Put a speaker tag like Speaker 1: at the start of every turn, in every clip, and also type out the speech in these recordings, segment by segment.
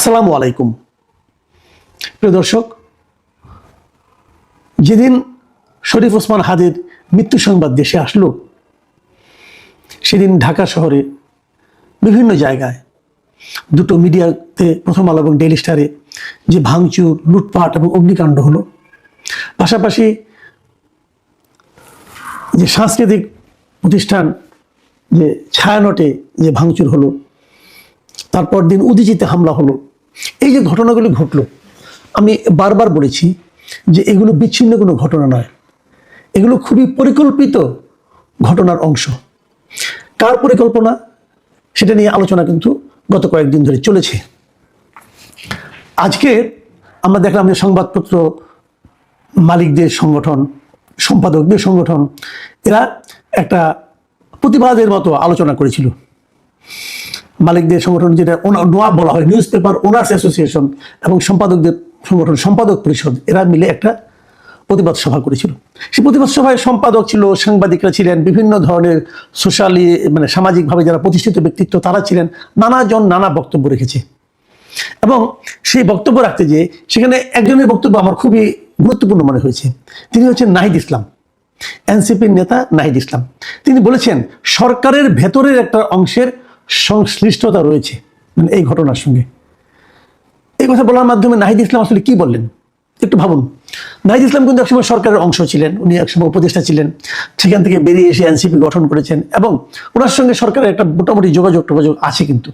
Speaker 1: আসসালামু আলাইকুম প্রিয় দর্শক, যেদিন শরীফ ওসমান হাদির মৃত্যু সংবাদ দেশে আসলো সেদিন ঢাকা শহরে বিভিন্ন জায়গায় দুটো মিডিয়াতে প্রথম আলো এবং ডেইলি স্টারে যে ভাঙচুর, লুটপাট এবং অগ্নিকাণ্ড হলো, পাশাপাশি যে সাংস্কৃতিক প্রতিষ্ঠান যে ছায়ানটে যে ভাঙচুর হলো, তারপর দিন উদীচিতে হামলা হলো, এই যে ঘটনাগুলি ঘটলো, আমি বারবার বলেছি যে এগুলো বিচ্ছিন্ন কোনো ঘটনা নয়, এগুলো খুবই পরিকল্পিত ঘটনার অংশ। কার পরিকল্পনা সেটা নিয়ে আলোচনা কিন্তু গত কয়েকদিন ধরে চলেছে। আজকে আমরা দেখলাম যে সংবাদপত্র মালিকদের সংগঠন, সম্পাদকদের সংগঠন, এরা একটা প্রতিবাদের মতো আলোচনা করেছিল। মালিকদের সংগঠন, যেটা নোয়াব বলা হয়, নিউজ পেপার ওনার্স অ্যাসোসিয়েশন, এবং সম্পাদকদের সংগঠন সম্পাদক পরিষদ, এরা মিলে একটা প্রতিবাদ সভা করেছিল। সেই প্রতিবাদ সভায় সম্পাদক ছিল, সাংবাদিকরা ছিলেন, বিভিন্ন ধরনের সোশ্যালি সামাজিকভাবে যারা প্রতিষ্ঠিত ব্যক্তিত্ব তারা ছিলেন, নানাজন নানা বক্তব্য রেখেছে। এবং সেই বক্তব্য রাখতে যেয়ে সেখানে একজনের বক্তব্য আমার খুবই গুরুত্বপূর্ণ মনে হয়েছে। তিনি হচ্ছেন নাহিদ ইসলাম, এনসিপির নেতা নাহিদ ইসলাম। তিনি বলেছেন সরকারের ভেতরের একটা অংশের সংশ্লিষ্টতা রয়েছে এই ঘটনার সঙ্গে। এই কথা বলার মাধ্যমে নাহিদ ইসলাম আসলে কি বললেন একটু ভাবুন। নাহিদ ইসলাম কিন্তু একসময় সরকারের অংশ ছিলেন, উনি একসময় উপদেষ্টা ছিলেন, সেখান থেকে বেরিয়ে এসে এনসিপি গঠন করেছেন এবং ওনার সঙ্গে সরকারের একটা মোটামুটি যোগাযোগ আছে। কিন্তু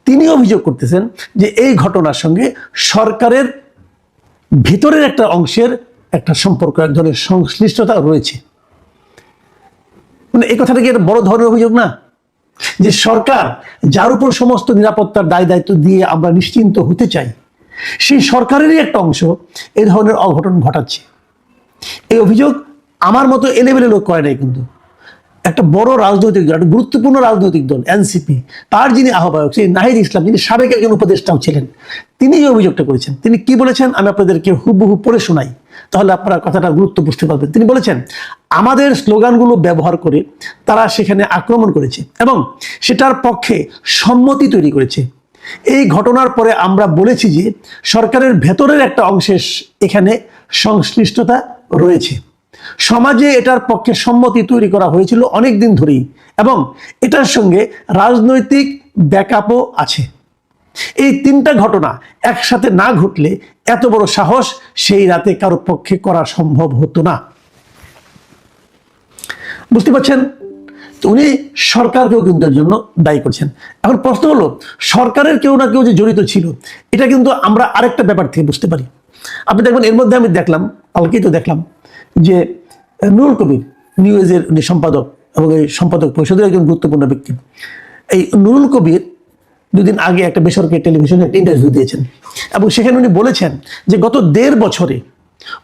Speaker 1: তিনি অভিযোগ করতেছেন যে এই ঘটনার সঙ্গে সরকারের ভিতরের একটা অংশের একটা সম্পর্ক, এক ধরনের সংশ্লিষ্টতা রয়েছে। এই কথাটা কি একটা বড় ধরনের অভিযোগ না? যে সরকার যার উপর সমস্ত নিরাপত্তার দায় দায়িত্ব দিয়ে আমরা নিশ্চিন্ত হতে চাই, সেই সরকারেরই একটা অংশ এই ধরনের অঘটন ঘটাচ্ছে। এই অভিযোগ আমার মতো এলেবেলে লোক করে নাই, কিন্তু একটা বড় রাজনৈতিক দল, একটা গুরুত্বপূর্ণ রাজনৈতিক দল এনসিপি, তার যিনি আহ্বায়ক সেই নাহিদ ইসলাম, যিনি সাবেক একজন উপদেষ্টাও ছিলেন, তিনি এই অভিযোগটা করেছেন। তিনি কি বলেছেন আমি আপনাদেরকে হুবহু পড়ে শোনাই, তাহলে আপনারা কথাটা গুরুত্ব বুঝতে পারবেন। তিনি বলেছেন আমাদের স্লোগানগুলো ব্যবহার করে তারা সেখানে আক্রমণ করেছে এবং সেটার পক্ষে সম্মতি তৈরি করেছে। এই ঘটনার পরে আমরা বলেছি যে সরকারের ভেতরের একটা অংশের এখানে সংশ্লিষ্টতা রয়েছে। সমাজে এটার পক্ষে সম্মতি তৈরি করা হয়েছিল অনেক দিন ধরেই এবং এটার সঙ্গে রাজনৈতিক ব্যাকআপও আছে। এই তিনটা ঘটনা একসাথে না ঘটলে এত বড় সাহস সেই রাতে কারো পক্ষে করা সম্ভব হতো না। বুঝতে পারছেন? উনি সরকারকেও কিন্তু এর জন্য দায়ী করছেন। এখন প্রশ্ন হলো, সরকারের কেউ না কেউ যে জড়িত ছিল, এটা কিন্তু আমরা আরেকটা ব্যাপার থেকে বুঝতে পারি। আপনি দেখবেন এর মধ্যে আমি দেখলাম, কালকেই তো দেখলাম যে নুরুল কবির, নিউজের উনি সম্পাদক এবং এই সম্পাদক পরিষদের একজন গুরুত্বপূর্ণ ব্যক্তি। এই নুরুল কবির দুদিন আগে একটা বেসরকারি টেলিভিশনে একটা ইন্টারভিউ দিয়েছেন এবং সেখানে উনি বলেছেন যে গত 1.5 বছরে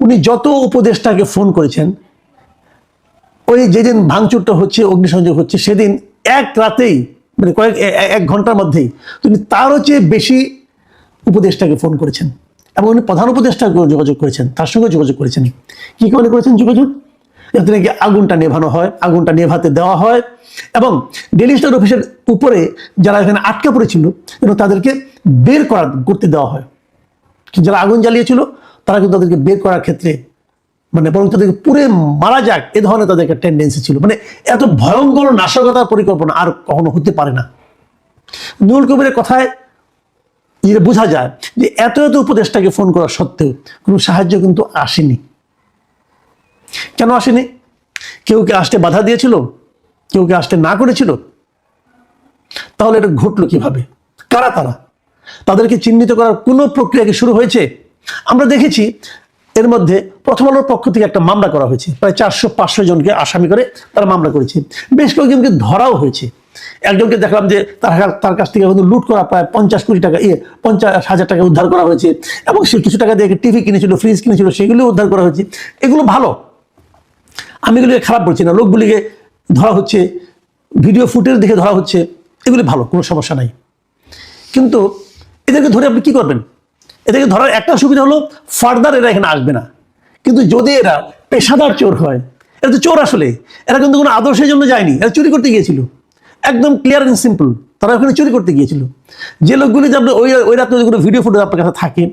Speaker 1: উনি যত উপদেষ্টাকে ফোন করেছেন, ওই যেদিন ভাঙচুরটা হচ্ছে, অগ্নিসংযোগ হচ্ছে, সেদিন এক রাতেই এক ঘন্টার মধ্যেই তিনি তারও চেয়ে বেশি উপদেষ্টাকে ফোন করেছেন এবং উনি প্রধান উপদেষ্টাকে যোগাযোগ করেছেন, তার সঙ্গে যোগাযোগ করেছেন। কি করে করেছেন যোগাযোগ? যাতে নাকি আগুনটা নেভানো হয়, আগুনটা নেভাতে দেওয়া হয় এবং ডেইলি স্টার অফিসের উপরে যারা এখানে আটকা পড়েছিল যেন তাদেরকে বের করতে দেওয়া হয়। যারা আগুন জ্বালিয়েছিল তারা কিন্তু তাদেরকে বের করার ক্ষেত্রে বরং তাদেরকে পুরে মারা যাক, এ ধরনের তাদের একটা টেন্ডেন্সি ছিল। এত ভয়ঙ্কর নাশকতার পরিকল্পনা আর কখনো হতে পারে না। নুরুল কবিরের কথায় বোঝা যায় যে এত উপদেষ্টাকে ফোন করা সত্ত্বেও কোনো সাহায্য কিন্তু আসেনি। কেন আসেনি? কেউ কে আসতে বাধা দিয়েছিল, কেউ কে আসতে না করেছিল? তাহলে এটা ঘটলো কিভাবে? কারা তারা? তাদেরকে চিহ্নিত করার কোনো প্রক্রিয়া কি শুরু হয়েছে? আমরা দেখেছি এর মধ্যে প্রথম আলোর পক্ষ থেকে একটা মামলা করা হয়েছে, প্রায় 400-500 জনকে আসামি করে তারা মামলা করেছে। বেশ কয়েকজনকে ধরাও হয়েছে। একজনকে দেখলাম যে তার কাছ থেকে লুট করা প্রায় 50 কোটি টাকা, 50,000 টাকা উদ্ধার করা হয়েছে এবং সে কিছু টাকা দিয়ে টিভি কিনেছিল, ফ্রিজ কিনেছিল, সেগুলো উদ্ধার করা হয়েছে। এগুলো ভালো, আমি এগুলিকে খারাপ বলছি না। লোকগুলিকে ধরা হচ্ছে, ভিডিও ফুটেজ দেখে ধরা হচ্ছে, এগুলি ভালো, কোনো সমস্যা নাই। কিন্তু এদেরকে ধরে আপনি কি করবেন? এদেরকে ধরার একটা সুবিধা হলো ফার্দার এরা এখানে আসবে না। কিন্তু যদি এরা পেশাদার চোর হয়, এরা তো চোর আসলে, এরা কিন্তু কোনো আদর্শের জন্য যায়নি, এরা চুরি করতে গিয়েছিল। একদম ক্লিয়ার এন্ড সিম্পল। তারা ওখানে চুরি করতে গিয়েছিল। যে লোকগুলি যে আপনি ওই রাত্রে কোনো ভিডিও ফুটেজ আপনার কাছে থাকে,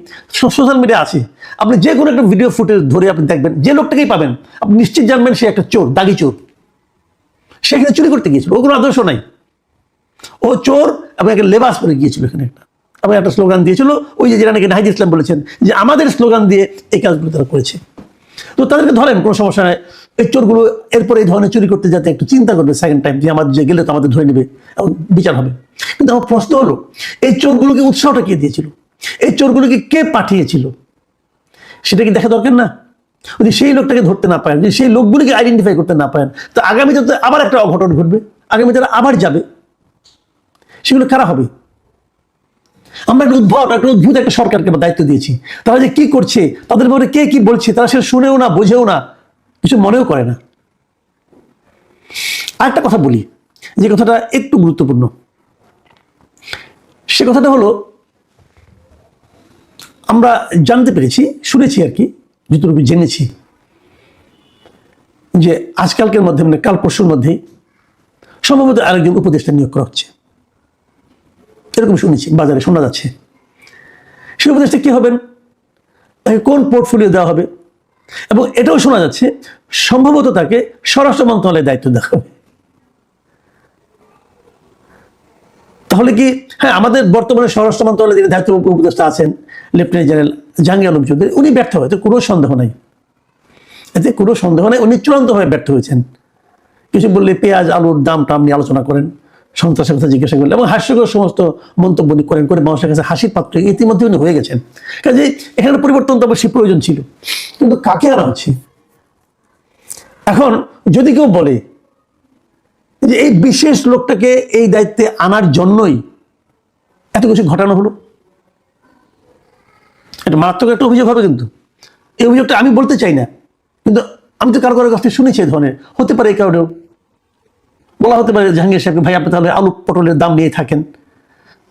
Speaker 1: সোশ্যাল মিডিয়া আছে, আপনি যে কোনো একটা ভিডিও ফুটেজ ধরে আপনি দেখবেন, যে লোকটাকেই পাবেন আপনি নিশ্চিত জানবেন সে একটা চোর, দাগি চোর। সেখানে চুরি করতে গিয়েছিল, ওর কোনো আদর্শ নাই, ও চোর এবং একটা লেবাস পরে গিয়েছিল এখানে একটা, এবং একটা স্লোগান দিয়েছিল, ওই যেটা নাকি নাহিদ ইসলাম বলেছেন যে আমাদের স্লোগান দিয়ে এই কাজগুলো তারা করেছে। তো তাদেরকে ধরেন, কোনো সমস্যা নাই। এই চোরগুলো এরপরে এই ধরনের চুরি করতে যাতে একটু চিন্তা করবে সেকেন্ড টাইম, যে আমাদের যে গেলে তো আমাদের ধরে নেবে এবং বিচার হবে। কিন্তু আমার প্রশ্ন হলো, এই চোরগুলোকে উৎসাহটা কে দিয়েছিল? এই চোরগুলোকে কে পাঠিয়েছিল? সেটা কি দেখা দরকার না? যদি সেই লোকটাকে ধরতে না পারেন, যদি সেই লোকগুলিকে আইডেন্টিফাই করতে না পারেন, তো আগামীতে তো আবার একটা অঘটন ঘটবে, আগামীতে আবার যাবে। সেগুলো কারা হবে? আমরা একটা অদ্ভুত একটা সরকারকে দায়িত্ব দিয়েছি, তারা যে কি করছে, তাদের মধ্যে কে কি বলছে, তারা সেটা শুনেও না, বোঝেও না, কিছু মনেও করে না। আরেকটা কথা বলি, যে কথাটা একটু গুরুত্বপূর্ণ। সে কথাটা হলো, আমরা জানতে পেরেছি, শুনেছি আর কি, যতটুকু জেনেছি, যে আজকালকের মধ্যে, মানে কাল পরশুর মধ্যেই সম্ভবত আরেকজন উপদেষ্টা নিয়োগ করা হচ্ছে, এরকম শুনেছি, বাজারে শোনা যাচ্ছে। সেই উপদেষ্টা কি হবেন, তাকে কোন পোর্টফোলিও দেওয়া হবে, এবং এটাও শোনা যাচ্ছে সম্ভবত তাকে স্বরাষ্ট্র মন্ত্রণালয়ের দায়িত্ব দেওয়া হবে। তাহলে কি, হ্যাঁ, আমাদের বর্তমানে স্বরাষ্ট্র মন্ত্রণালয়ের যিনি দায়িত্ব উপদেষ্টা আছেন লেফটেন্যান্ট জেনারেল জাহাঙ্গীর আলম চৌধুরী, উনি ব্যর্থ হয়েছে, কোনো সন্দেহ নাই, এতে কোনো সন্দেহ নাই, উনি চূড়ান্তভাবে ব্যর্থ হয়েছেন। কিছু বললে পেঁয়াজ আলুর দাম টাম নিয়ে আলোচনা করেন, সন্ত্রাসের কথা জিজ্ঞাসা করলেন, এবং হাস্যকর সমস্ত মন্তব্য করেন, করে মানুষের কাছে হাসির পাত্র ইতিমধ্যে উনি হয়ে গেছেন। কাজে এখানে পরিবর্তন তো অবশ্যই প্রয়োজন ছিল, কিন্তু কাকে আনা হচ্ছে? এখন যদি কেউ বলে যে এই বিশেষ লোকটাকে এই দায়িত্বে আনার জন্যই এত কিছু ঘটানো হলো, এটা মারাত্মক একটা অভিযোগ হবে। কিন্তু এই অভিযোগটা আমি বলতে চাই না, কিন্তু আমি তো কারো কারো কাছ থেকে শুনেছি, এই ধরনের হতে পারে। এই কারণেও বলা হতে পারে জাহাঙ্গীর সাহেবকে, ভাই আপনি তাহলে আলু পটলের দাম নিয়ে থাকেন,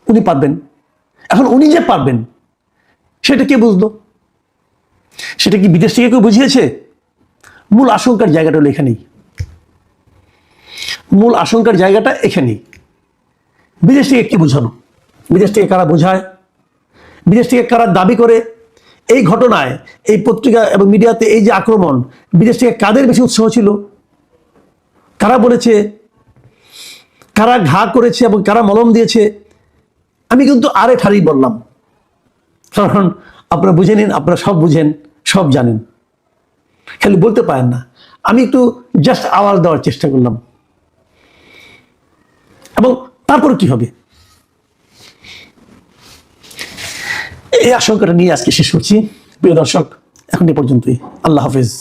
Speaker 1: উনি পারবেন। এখন উনি যে পারবেন সেটা কে বুঝলো? সেটা কি বিদেশ থেকে কেউ বুঝিয়েছে? মূল আশঙ্কার জায়গাটা হলো এখানেই, মূল আশঙ্কার জায়গাটা এখানেই। বিদেশ থেকে কি বোঝানো, বিদেশ থেকে কারা বোঝায়, বিদেশ থেকে কারা দাবি করে এই ঘটনায়, এই পত্রিকা এবং মিডিয়াতে এই যে আক্রমণ, বিদেশ থেকে কাদের বেশি উৎসাহ ছিল, কারা বলেছে, কারা ঘা করেছে এবং কারা মলম দিয়েছে, আমি কিন্তু আরে ঠারি বললাম, কারণ আপনারা বুঝে নিন, আপনারা সব বুঝেন, সব জানেন, খালি বলতে পারেন না। আমি একটু জাস্ট আওয়াজ দেওয়ার চেষ্টা করলাম। এবং তারপর কি হবে, এই আশঙ্কাটা নিয়ে আজকে শেষ করছি। প্রিয় দর্শক, এখন এ পর্যন্তই। আল্লাহ হাফেজ।